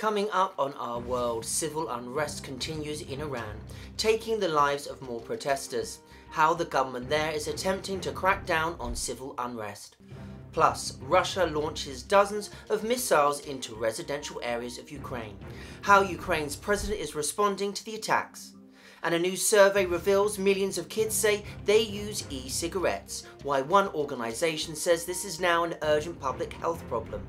Coming up on Our World, civil unrest continues in Iran, taking the lives of more protesters. How the government there is attempting to crack down on civil unrest. Plus, Russia launches dozens of missiles into residential areas of Ukraine. How Ukraine's president is responding to the attacks. And a new survey reveals millions of kids say they use e-cigarettes, why one organisation says this is now an urgent public health problem.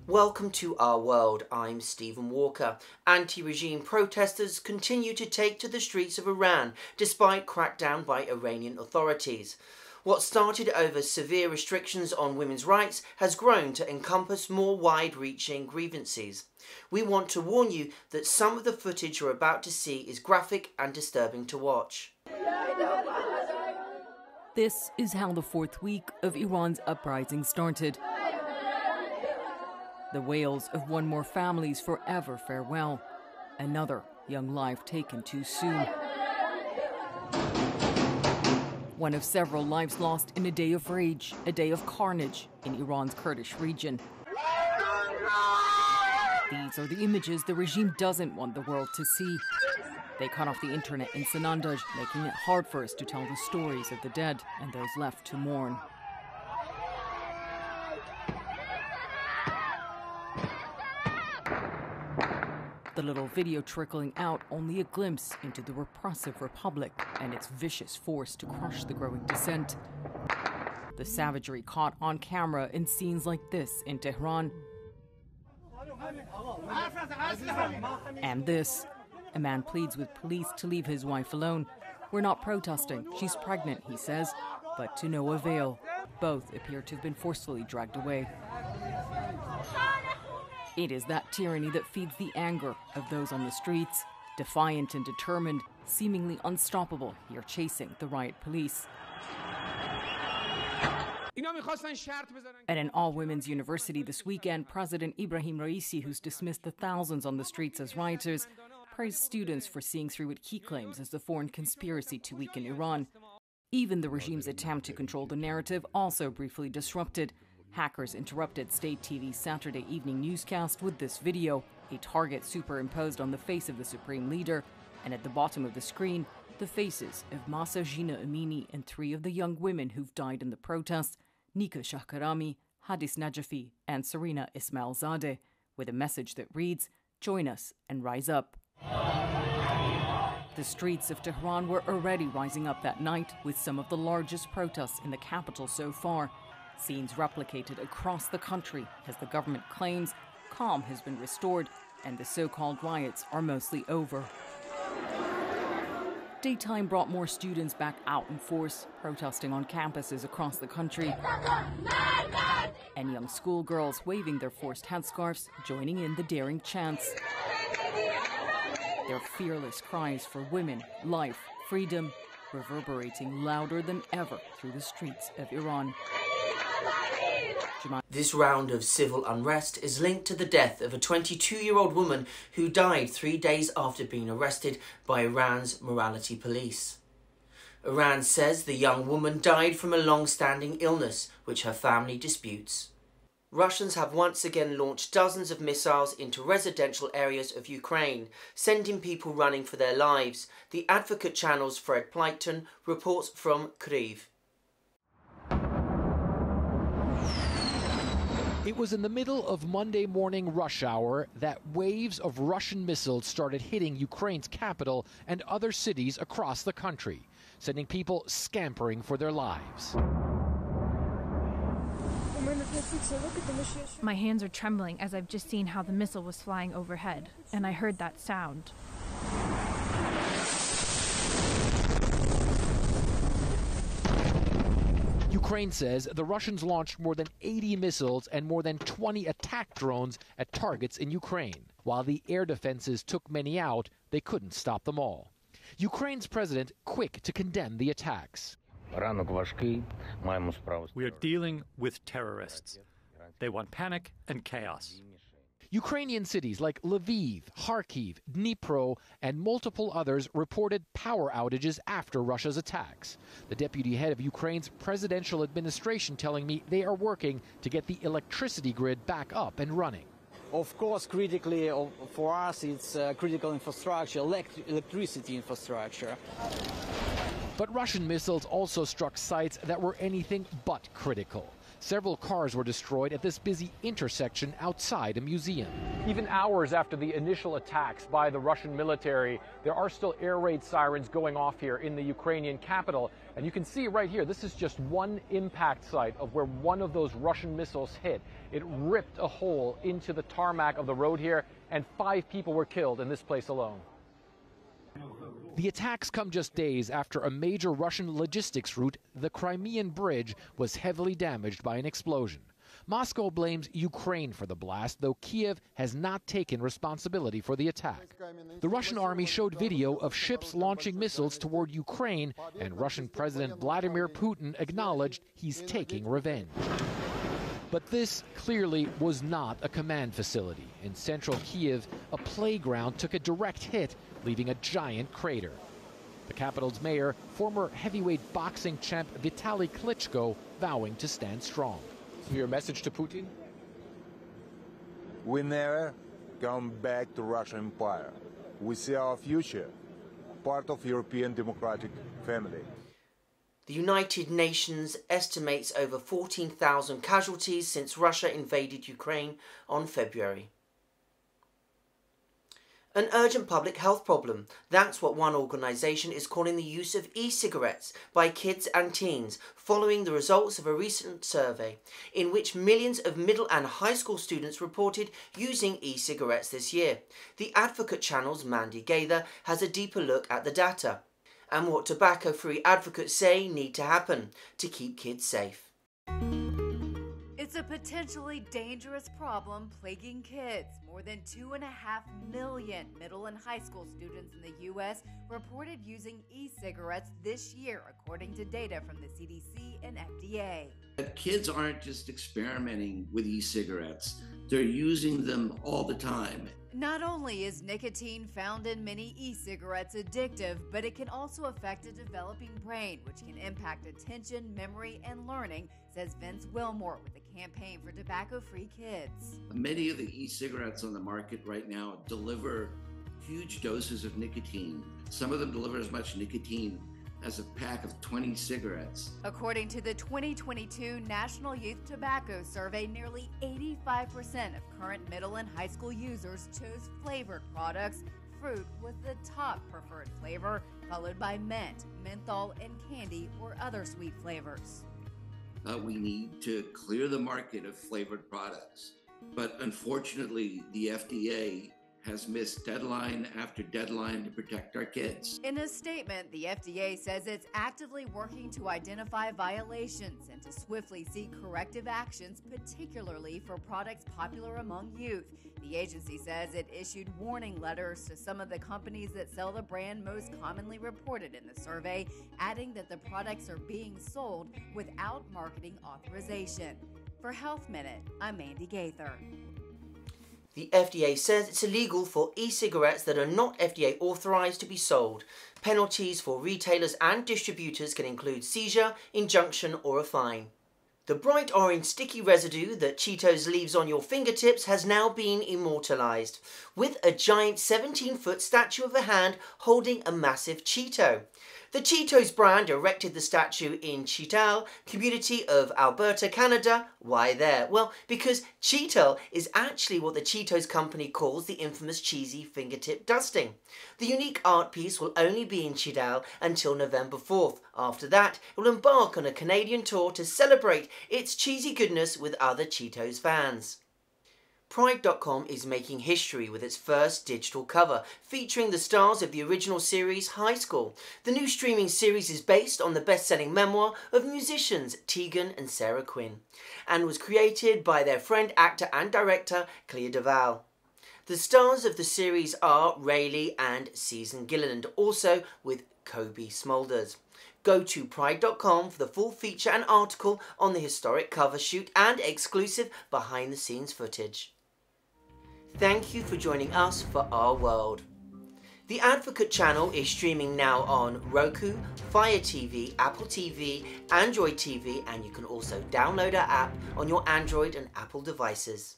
Welcome to Our World, I'm Stephen Walker. Anti-regime protesters continue to take to the streets of Iran despite crackdown by Iranian authorities. What started over severe restrictions on women's rights has grown to encompass more wide-reaching grievances. We want to warn you that some of the footage you're about to see is graphic and disturbing to watch. This is how the fourth week of Iran's uprising started. The wails of one more family's forever farewell. Another young life taken too soon. One of several lives lost in a day of rage, a day of carnage in Iran's Kurdish region. These are the images the regime doesn't want the world to see. They cut off the internet in Sanandaj, making it hard for us to tell the stories of the dead and those left to mourn. The little video trickling out only a glimpse into the repressive republic and its vicious force to crush the growing dissent. The savagery caught on camera in scenes like this in Tehran. And this. A man pleads with police to leave his wife alone. We're not protesting. She's pregnant, he says, but to no avail. Both appear to have been forcefully dragged away. It is that tyranny that feeds the anger of those on the streets, defiant and determined, seemingly unstoppable, here chasing the riot police. At an all-women's university this weekend, President Ibrahim Raisi, who's dismissed the thousands on the streets as rioters, praised students for seeing through what he claims as the foreign conspiracy to weaken Iran. Even the regime's attempt to control the narrative also briefly disrupted. Hackers interrupted state TV's Saturday evening newscast with this video, a target superimposed on the face of the supreme leader, and at the bottom of the screen, the faces of Mahsa Jina Amini and three of the young women who've died in the protests, Nika Shahkarami, Hadis Najafi, and Serena Ismailzadeh, with a message that reads, "Join us and rise up." The streets of Tehran were already rising up that night, with some of the largest protests in the capital so far. Scenes replicated across the country as the government claims calm has been restored and the so-called riots are mostly over. Daytime brought more students back out in force, protesting on campuses across the country. And young schoolgirls waving their forced headscarves, joining in the daring chants. Their fearless cries for women, life, freedom, reverberating louder than ever through the streets of Iran. This round of civil unrest is linked to the death of a 22-year-old woman who died 3 days after being arrested by Iran's morality police. Iran says the young woman died from a long-standing illness, which her family disputes. Russians have once again launched dozens of missiles into residential areas of Ukraine, sending people running for their lives. The Advocate Channel's Fred Plyton reports from Kyiv. It was in the middle of Monday morning rush hour that waves of Russian missiles started hitting Ukraine's capital and other cities across the country, sending people scampering for their lives. My hands are trembling as I've just seen how the missile was flying overhead, and I heard that sound. Ukraine says the Russians launched more than 80 missiles and more than 20 attack drones at targets in Ukraine. While the air defenses took many out, they couldn't stop them all. Ukraine's president quick to condemn the attacks. We are dealing with terrorists. They want panic and chaos. Ukrainian cities like Lviv, Kharkiv, Dnipro, and multiple others reported power outages after Russia's attacks. The deputy head of Ukraine's presidential administration telling me they are working to get the electricity grid back up and running. Of course, critically for us, it's critical infrastructure, electricity infrastructure. But Russian missiles also struck sites that were anything but critical. Several cars were destroyed at this busy intersection outside a museum. Even hours after the initial attacks by the Russian military, there are still air raid sirens going off here in the Ukrainian capital. And you can see right here, this is just one impact site of where one of those Russian missiles hit. It ripped a hole into the tarmac of the road here, and 5 people were killed in this place alone. The attacks come just days after a major Russian logistics route, the Crimean Bridge, was heavily damaged by an explosion. Moscow blames Ukraine for the blast, though Kiev has not taken responsibility for the attack. The Russian army showed video of ships launching missiles toward Ukraine, and Russian President Vladimir Putin acknowledged he's taking revenge. But this clearly was not a command facility. In central Kiev, a playground took a direct hit, leaving a giant crater. The capital's mayor, former heavyweight boxing champ Vitaly Klitschko, vowing to stand strong. Your message to Putin? We never come back to Russian Empire. We see our future, part of European democratic family. The United Nations estimates over 14,000 casualties since Russia invaded Ukraine on February. An urgent public health problem. That's what one organisation is calling the use of e-cigarettes by kids and teens, following the results of a recent survey in which millions of middle and high school students reported using e-cigarettes this year. The Advocate Channel's Mandy Gaither has a deeper look at the data and what tobacco-free advocates say need to happen to keep kids safe. It's a potentially dangerous problem plaguing kids. More than 2.5 million middle and high school students in the U.S. reported using e-cigarettes this year, according to data from the CDC and FDA. Kids aren't just experimenting with e-cigarettes. They're using them all the time. Not only is nicotine found in many e-cigarettes addictive, but it can also affect a developing brain, which can impact attention, memory, and learning, says Vince Wilmore with the Campaign for Tobacco-Free Kids. Many of the e-cigarettes on the market right now deliver huge doses of nicotine. Some of them deliver as much nicotine as a pack of 20 cigarettes. According to the 2022 National Youth Tobacco Survey, nearly 85% of current middle and high school users chose flavored products. Fruit was the top preferred flavor, followed by mint, menthol, and candy or other sweet flavors. We need to clear the market of flavored products. But unfortunately, the FDA has missed deadline after deadline to protect our kids. In a statement, the FDA says it's actively working to identify violations and to swiftly seek corrective actions, particularly for products popular among youth. The agency says it issued warning letters to some of the companies that sell the brand most commonly reported in the survey, adding that the products are being sold without marketing authorization. For Health Minute, I'm Mandy Gaither. The FDA says it's illegal for e-cigarettes that are not FDA authorised to be sold. Penalties for retailers and distributors can include seizure, injunction or a fine. The bright orange sticky residue that Cheetos leaves on your fingertips has now been immortalised, with a giant 17-foot statue of a hand holding a massive Cheeto. The Cheetos brand erected the statue in Cheetal, community of Alberta, Canada. Why there? Well, because Cheetal is actually what the Cheetos company calls the infamous cheesy fingertip dusting. The unique art piece will only be in Cheetal until November 4th. After that, it will embark on a Canadian tour to celebrate its cheesy goodness with other Cheetos fans. Pride.com is making history with its first digital cover, featuring the stars of the original series High School. The new streaming series is based on the best-selling memoir of musicians Tegan and Sarah Quinn, and was created by their friend, actor and director Clea Duvall. The stars of the series are Rayleigh and Susan Gilliland, also with Kobe Smulders. Go to Pride.com for the full feature and article on the historic cover shoot and exclusive behind-the-scenes footage. Thank you for joining us for Our World. The Advocate channel is streaming now on Roku, Fire TV, Apple TV, Android TV, and you can also download our app on your Android and Apple devices.